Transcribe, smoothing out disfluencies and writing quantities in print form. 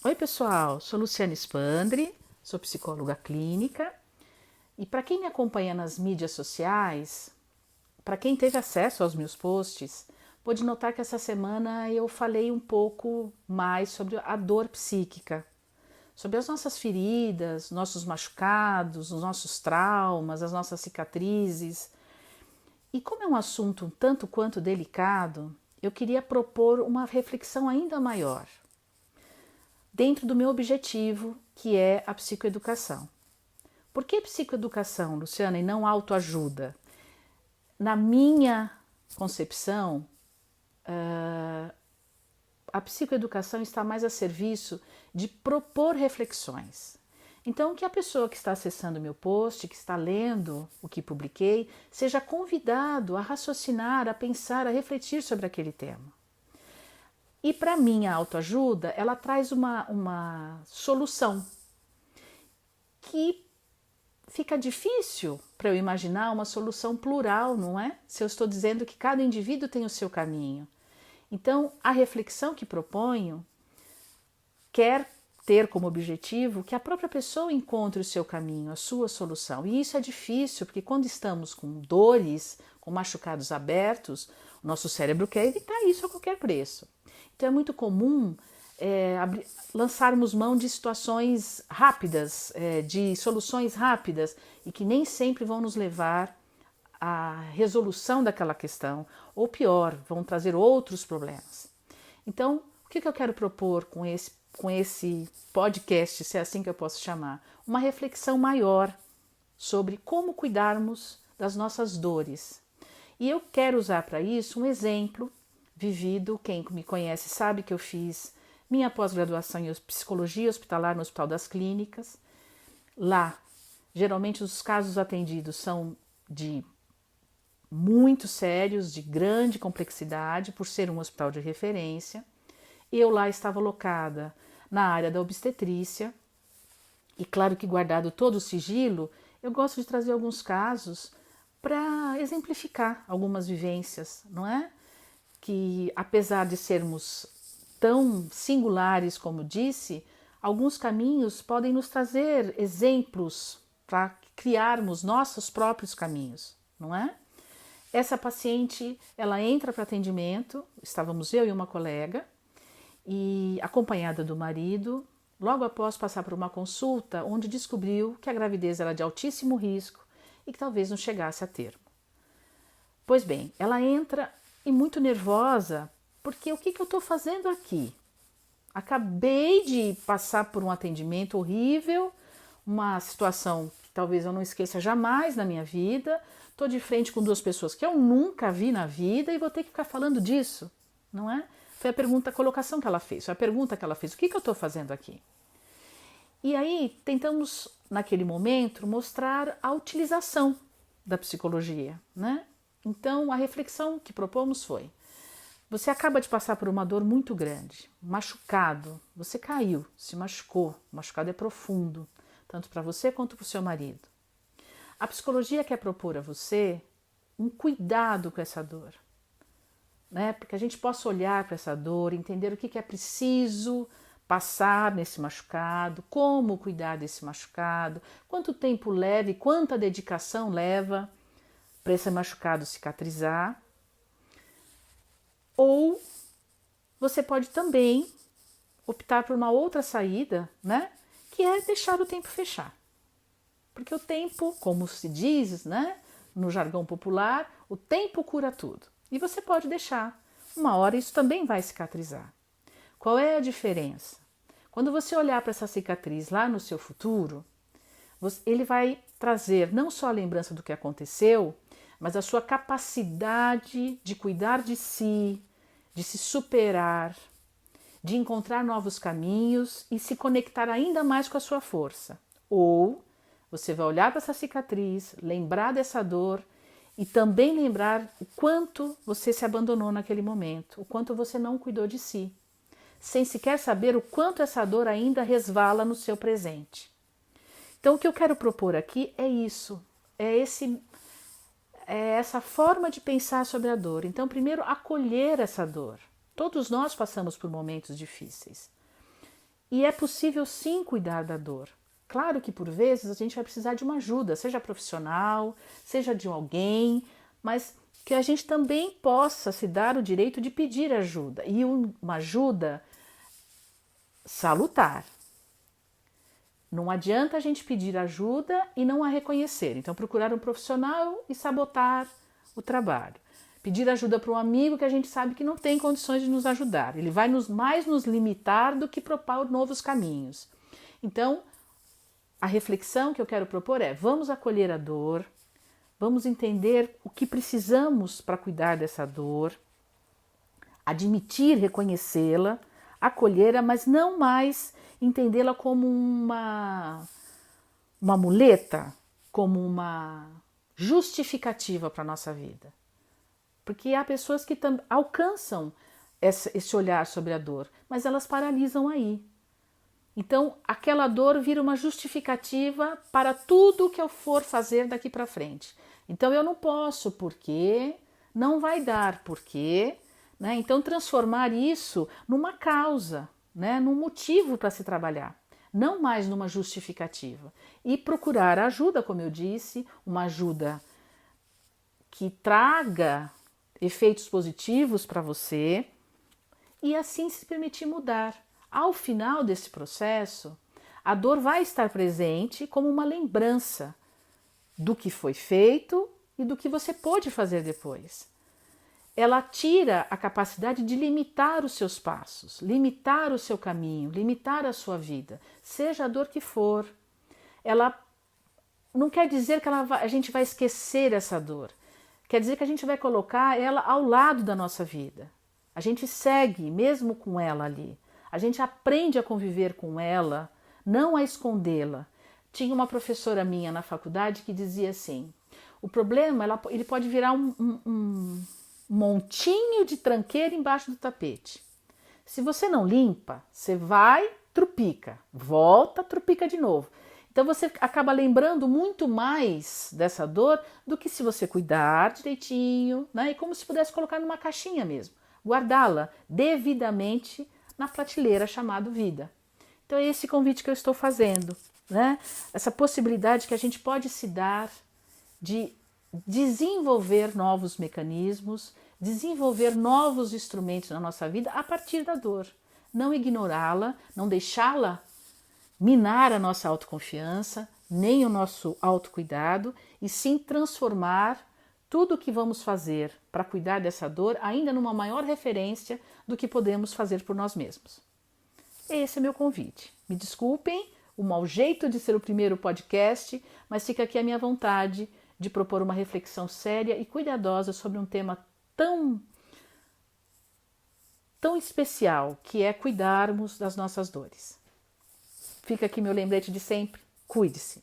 Oi, pessoal, sou Luciane Spandri, sou psicóloga clínica e para quem me acompanha nas mídias sociais, para quem teve acesso aos meus posts, pôde notar que essa semana eu falei um pouco mais sobre a dor psíquica, sobre as nossas feridas, nossos machucados, os nossos traumas, as nossas cicatrizes. E como é um assunto um tanto quanto delicado, eu queria propor uma reflexão ainda maior dentro do meu objetivo, que é a psicoeducação. Por que psicoeducação, Luciana, e não autoajuda? Na minha concepção, a psicoeducação está mais a serviço de propor reflexões. Então, que a pessoa que está acessando o meu post, que está lendo o que publiquei, seja convidado a raciocinar, a pensar, a refletir sobre aquele tema. E para mim, a autoajuda, ela traz uma solução que fica difícil para eu imaginar uma solução plural, não é? Se eu estou dizendo que cada indivíduo tem o seu caminho. Então, a reflexão que proponho quer ter como objetivo que a própria pessoa encontre o seu caminho, a sua solução. E isso é difícil, porque quando estamos com dores, com machucados abertos, o nosso cérebro quer evitar isso a qualquer preço. Então é muito comum lançarmos mão de situações rápidas, de soluções rápidas e que nem sempre vão nos levar à resolução daquela questão, ou pior, vão trazer outros problemas. Então, o que eu quero propor com esse podcast, se é assim que eu posso chamar? Uma reflexão maior sobre como cuidarmos das nossas dores. E eu quero usar para isso um exemplo vivido. Quem me conhece sabe que eu fiz minha pós-graduação em psicologia hospitalar no Hospital das Clínicas. Lá, geralmente os casos atendidos são de muito sérios, de grande complexidade, por ser um hospital de referência. Eu lá estava alocada na área da obstetrícia e, claro que guardado todo o sigilo, eu gosto de trazer alguns casos para exemplificar algumas vivências, não é? Que apesar de sermos tão singulares como disse, alguns caminhos podem nos trazer exemplos para criarmos nossos próprios caminhos, não é? Essa paciente, ela entra para atendimento, estávamos eu e uma colega, e acompanhada do marido, logo após passar por uma consulta onde descobriu que a gravidez era de altíssimo risco e que talvez não chegasse a termo. Pois bem, ela entra e muito nervosa, porque o que eu estou fazendo aqui? Acabei de passar por um atendimento horrível, uma situação que talvez eu não esqueça jamais na minha vida, estou de frente com duas pessoas que eu nunca vi na vida e vou ter que ficar falando disso, não é? Foi a colocação que ela fez, foi a pergunta que ela fez, o que eu estou fazendo aqui? E aí tentamos, naquele momento, mostrar a utilização da psicologia, né? Então, a reflexão que propomos foi: você acaba de passar por uma dor muito grande, machucado, você caiu, se machucou, o machucado é profundo, tanto para você quanto para o seu marido. A psicologia quer propor a você um cuidado com essa dor, né? Porque a gente possa olhar para essa dor, entender o que é preciso passar nesse machucado, como cuidar desse machucado, quanto tempo leva e quanta dedicação leva para esse machucado cicatrizar. Ou você pode também optar por uma outra saída, né? Que é deixar o tempo fechar. Porque o tempo, como se diz, né? No jargão popular, o tempo cura tudo. E você pode deixar. Uma hora isso também vai cicatrizar. Qual é a diferença? Quando você olhar para essa cicatriz lá no seu futuro, ele vai trazer não só a lembrança do que aconteceu, mas a sua capacidade de cuidar de si, de se superar, de encontrar novos caminhos e se conectar ainda mais com a sua força. Ou você vai olhar para essa cicatriz, lembrar dessa dor e também lembrar o quanto você se abandonou naquele momento, o quanto você não cuidou de si, sem sequer saber o quanto essa dor ainda resvala no seu presente. Então, o que eu quero propor aqui é isso, é essa forma de pensar sobre a dor. Então, primeiro, acolher essa dor. Todos nós passamos por momentos difíceis. E é possível sim cuidar da dor. Claro que por vezes a gente vai precisar de uma ajuda, seja profissional, seja de alguém, mas que a gente também possa se dar o direito de pedir ajuda. E uma ajuda salutar. Não adianta a gente pedir ajuda e não a reconhecer. Então, procurar um profissional e sabotar o trabalho. Pedir ajuda para um amigo que a gente sabe que não tem condições de nos ajudar. Ele vai mais nos limitar do que propor novos caminhos. Então, a reflexão que eu quero propor é: vamos acolher a dor, vamos entender o que precisamos para cuidar dessa dor, admitir, reconhecê-la, acolhê-la, mas não mais entendê-la como uma muleta, como uma justificativa para a nossa vida. Porque há pessoas que alcançam esse olhar sobre a dor, mas elas paralisam aí. Então, aquela dor vira uma justificativa para tudo que eu for fazer daqui para frente. Então, eu não posso porque, não vai dar porque, né? Então, transformar isso numa causa, né? Num motivo para se trabalhar, não mais numa justificativa. E procurar ajuda, como eu disse, uma ajuda que traga efeitos positivos para você e assim se permitir mudar. Ao final desse processo, a dor vai estar presente como uma lembrança do que foi feito e do que você pôde fazer depois. Ela tira a capacidade de limitar os seus passos, limitar o seu caminho, limitar a sua vida, seja a dor que for. Ela não quer dizer que a gente vai esquecer essa dor, quer dizer que a gente vai colocar ela ao lado da nossa vida. A gente segue mesmo com ela ali. A gente aprende a conviver com ela, não a escondê-la. Tinha uma professora minha na faculdade que dizia assim: o problema ele pode virar um montinho de tranqueira embaixo do tapete. Se você não limpa, você vai, trupica, volta, trupica de novo. Então você acaba lembrando muito mais dessa dor do que se você cuidar direitinho, né? E como se pudesse colocar numa caixinha mesmo, guardá-la devidamente na prateleira chamada vida. Então é esse convite que eu estou fazendo, né? Essa possibilidade que a gente pode se dar de desenvolver novos mecanismos, desenvolver novos instrumentos na nossa vida a partir da dor. Não ignorá-la, não deixá-la minar a nossa autoconfiança, nem o nosso autocuidado, e sim transformar tudo o que vamos fazer para cuidar dessa dor ainda numa maior referência do que podemos fazer por nós mesmos. Esse é meu convite. Me desculpem o mau jeito de ser o primeiro podcast, mas fica aqui a minha vontade de propor uma reflexão séria e cuidadosa sobre um tema tão especial, que é cuidarmos das nossas dores. Fica aqui meu lembrete de sempre: cuide-se.